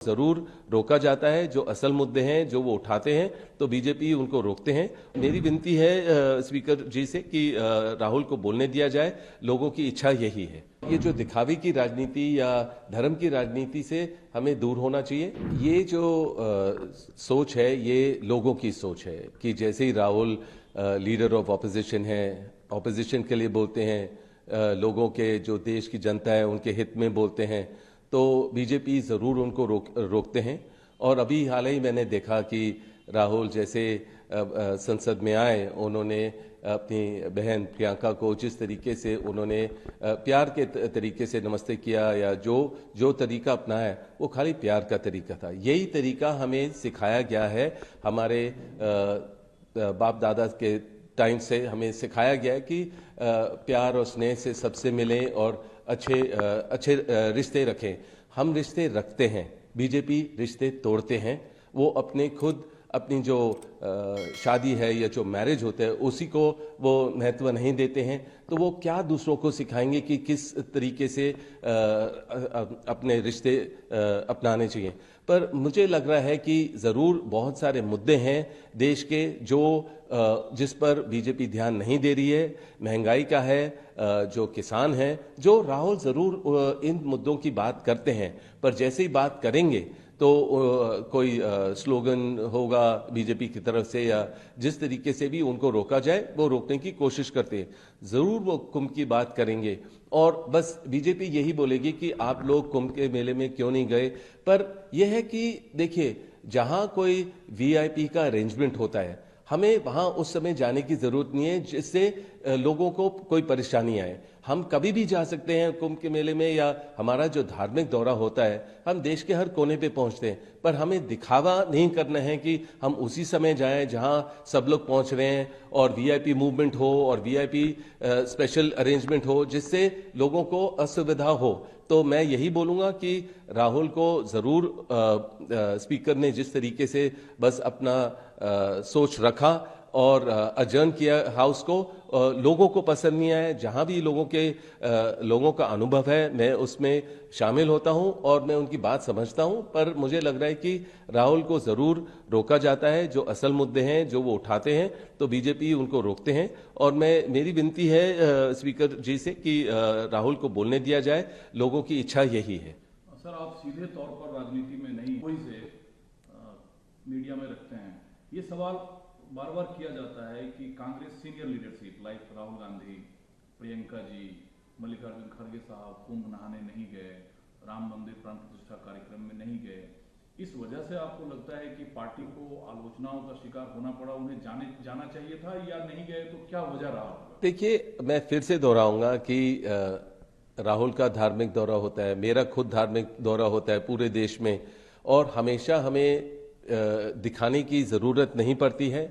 जरूर रोका जाता है। जो असल मुद्दे हैं जो वो उठाते हैं तो बीजेपी उनको रोकते हैं। मेरी विनती है स्पीकर जी से कि राहुल को बोलने दिया जाए। लोगों की इच्छा यही है। ये जो दिखावे की राजनीति या धर्म की राजनीति से हमें दूर होना चाहिए। ये जो सोच है ये लोगों की सोच है कि जैसे ही राहुल लीडर ऑफ ऑपोजिशन है, ऑपोजिशन के लिए बोलते हैं, लोगों के जो देश की जनता है उनके हित में बोलते हैं, तो बीजेपी ज़रूर उनको रोकते हैं। और अभी हाल ही मैंने देखा कि राहुल जैसे संसद में आए, उन्होंने अपनी बहन प्रियंका को जिस तरीके से उन्होंने प्यार के तरीके से नमस्ते किया या जो तरीका अपनाया वो खाली प्यार का तरीका था। यही तरीका हमें सिखाया गया है, हमारे बाप दादा के टाइम से हमें सिखाया गया है कि प्यार और स्नेह से सबसे मिलें और अच्छे रिश्ते रखें। हम रिश्ते रखते हैं, बीजेपी रिश्ते तोड़ते हैं। वो अपनी जो शादी है या जो मैरिज होता है उसी को वो महत्व नहीं देते हैं। तो वो क्या दूसरों को सिखाएंगे कि किस तरीके से अपने रिश्ते अपनाने चाहिए। पर मुझे लग रहा है कि ज़रूर बहुत सारे मुद्दे हैं देश के जिस पर बीजेपी ध्यान नहीं दे रही है। महंगाई का है, जो किसान हैं, जो राहुल ज़रूर इन मुद्दों की बात करते हैं, पर जैसे ही बात करेंगे तो कोई स्लोगन होगा बीजेपी की तरफ से या जिस तरीके से भी उनको रोका जाए वो रोकने की कोशिश करते हैं। ज़रूर वो कुंभ की बात करेंगे और बस बीजेपी यही बोलेगी कि आप लोग कुंभ के मेले में क्यों नहीं गए। पर यह है कि देखिए, जहां कोई वीआईपी का अरेंजमेंट होता है हमें वहां उस समय जाने की जरूरत नहीं है जिससे लोगों को कोई परेशानी आए। हम कभी भी जा सकते हैं कुंभ के मेले में, या हमारा जो धार्मिक दौरा होता है हम देश के हर कोने पे पहुंचते हैं। पर हमें दिखावा नहीं करना है कि हम उसी समय जाएं जहां सब लोग पहुंच रहे हैं और वीआईपी मूवमेंट हो और वीआईपी स्पेशल अरेंजमेंट हो जिससे लोगों को असुविधा हो। तो मैं यही बोलूंगा कि राहुल को जरूर स्पीकर ने जिस तरीके से बस अपना सोच रखा और अजर्न किया हाउस को, लोगों को पसंद नहीं आया। जहां भी लोगों का अनुभव है मैं उसमें शामिल होता हूं और मैं उनकी बात समझता हूं। पर मुझे लग रहा है कि राहुल को जरूर रोका जाता है। जो असल मुद्दे हैं जो वो उठाते हैं तो बीजेपी उनको रोकते हैं। और मेरी विनती है स्पीकर जी से कि राहुल को बोलने दिया जाए। लोगों की इच्छा यही है। सर, आप सीधे तौर पर राजनीति में नहीं, कोई से मीडिया में रखते हैं, ये सवाल बार बार किया जाता है कि Congress senior leadership like Rahul Gandhi, Priyanka ji, Mallikarjun खड़गे साहब कुंभ नहाने नहीं गए, राम मंदिर प्राण प्रतिष्ठा कार्यक्रम में नहीं गए। इस वजह से आपको लगता है कि पार्टी को आलोचनाओं का शिकार होना पड़ा, उन्हें जाना चाहिए था या नहीं गए, तो क्या वजह रहा होगा? देखिए, मैं फिर से दोहराऊंगा कि राहुल का धार्मिक दौरा होता है, मेरा खुद धार्मिक दौरा होता है पूरे देश में, और हमेशा हमें दिखाने की ज़रूरत नहीं पड़ती है।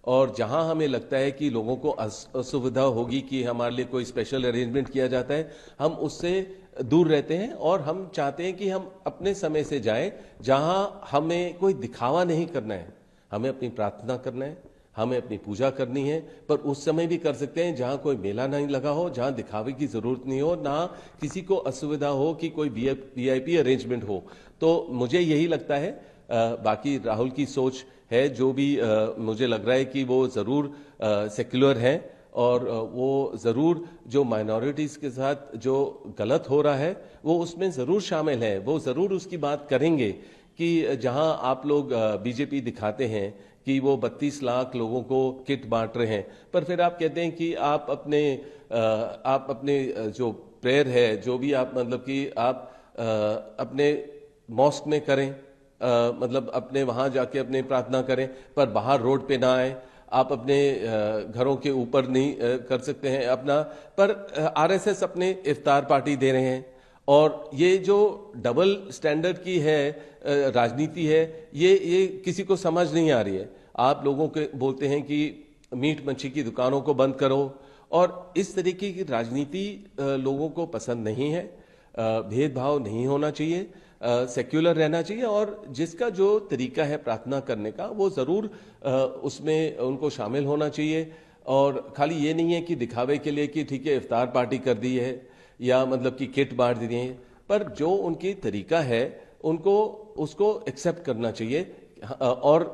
और जहां हमें लगता है कि लोगों को असुविधा होगी कि हमारे लिए कोई स्पेशल अरेंजमेंट किया जाता है, हम उससे दूर रहते हैं। और हम चाहते हैं कि हम अपने समय से जाएं जहां हमें कोई दिखावा नहीं करना है, हमें अपनी प्रार्थना करना है, हमें अपनी पूजा करनी है। पर उस समय भी कर सकते हैं जहां कोई मेला नहीं लगा हो, जहां दिखावे की जरूरत नहीं हो, ना किसी को असुविधा हो कि कोई वीआईपी अरेंजमेंट हो। तो मुझे यही लगता है। बाकी राहुल की सोच है जो भी मुझे लग रहा है कि वो ज़रूर सेक्युलर है और वो ज़रूर जो माइनॉरिटीज़ के साथ जो गलत हो रहा है वो उसमें ज़रूर शामिल है। वो ज़रूर उसकी बात करेंगे कि जहां आप लोग बीजेपी दिखाते हैं कि वो 32 लाख लोगों को किट बांट रहे हैं, पर फिर आप कहते हैं कि आप अपने जो प्रेयर है, जो भी आप मतलब कि आप अपने मॉस्क में करें, मतलब अपने वहां जाके अपने प्रार्थना करें, पर बाहर रोड पे ना आए। आप अपने घरों के ऊपर नहीं कर सकते हैं अपना, पर आरएसएस अपने इफ्तार पार्टी दे रहे हैं। और ये जो डबल स्टैंडर्ड की है राजनीति है, ये किसी को समझ नहीं आ रही है। आप लोगों के बोलते हैं कि मीट मच्छी की दुकानों को बंद करो, और इस तरीके की राजनीति लोगों को पसंद नहीं है। भेदभाव नहीं होना चाहिए, सेक्युलर रहना चाहिए, और जिसका जो तरीका है प्रार्थना करने का वो ज़रूर उसमें उनको शामिल होना चाहिए। और खाली ये नहीं है कि दिखावे के लिए कि ठीक है इफ्तार पार्टी कर दी है या मतलब कि किट बांट दी है, पर जो उनकी तरीका है उनको उसको एक्सेप्ट करना चाहिए और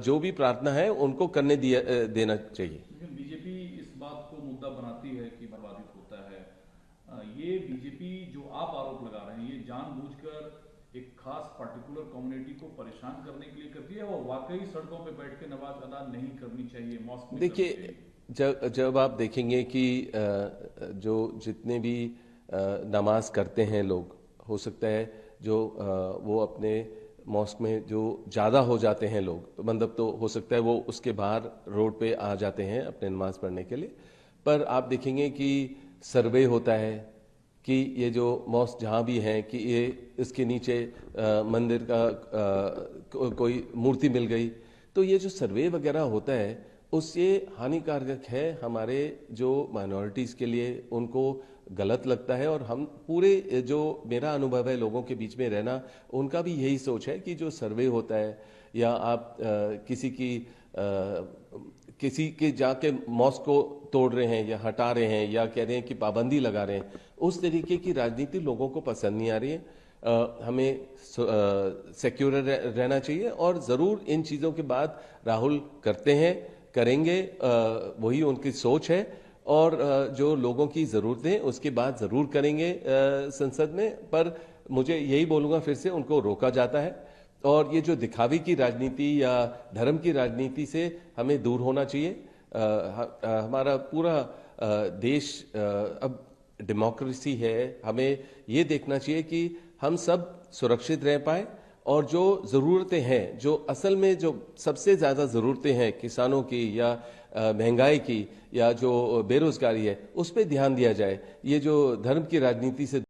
जो भी प्रार्थना है उनको करने देना चाहिए। लेकिन बीजेपी इस बात को मुद्दा बनाती है कि प्रभावित होता है। ये बीजेपी जो आप आरोप लगा रहे हैं, ये जानबूझकर एक खास पर्टिकुलर कम्युनिटी को परेशान करने के लिए करती है और वाकई सड़कों पे बैठ के नमाज अदा नहीं करनी चाहिए, मॉस्क में देखिए, करनी चाहिए। जब आप देखेंगे कि जो जितने भी नमाज करते हैं लोग, हो सकता है जो वो अपने मॉस्क में जो ज़्यादा हो जाते हैं लोग, मतलब तो हो सकता है वो उसके बाहर रोड पे आ जाते हैं अपने नमाज पढ़ने के लिए। पर आप देखेंगे कि सर्वे होता है कि ये जो मॉस्क जहाँ भी हैं कि ये इसके नीचे मंदिर का कोई मूर्ति मिल गई, तो ये जो सर्वे वगैरह होता है उससे हानिकारक है हमारे जो माइनॉरिटीज़ के लिए, उनको गलत लगता है। और हम पूरे जो मेरा अनुभव है लोगों के बीच में रहना, उनका भी यही सोच है कि जो सर्वे होता है या आप किसी के जाके मॉस्क को तोड़ रहे हैं या हटा रहे हैं या कह रहे हैं कि पाबंदी लगा रहे हैं, उस तरीके की राजनीति लोगों को पसंद नहीं आ रही है। हमें सिक्योर रहना चाहिए और ज़रूर इन चीज़ों के बाद राहुल करते हैं, करेंगे, वही उनकी सोच है। और जो लोगों की ज़रूरतें उसके बाद ज़रूर करेंगे संसद में। पर मुझे यही बोलूँगा, फिर से उनको रोका जाता है और ये जो दिखावे की राजनीति या धर्म की राजनीति से हमें दूर होना चाहिए। हमारा पूरा देश अब डेमोक्रेसी है, हमें ये देखना चाहिए कि हम सब सुरक्षित रह पाए और जो ज़रूरतें हैं, जो असल में जो सबसे ज़्यादा ज़रूरतें हैं किसानों की या महंगाई की या जो बेरोज़गारी है, उस पर ध्यान दिया जाए। ये जो धर्म की राजनीति से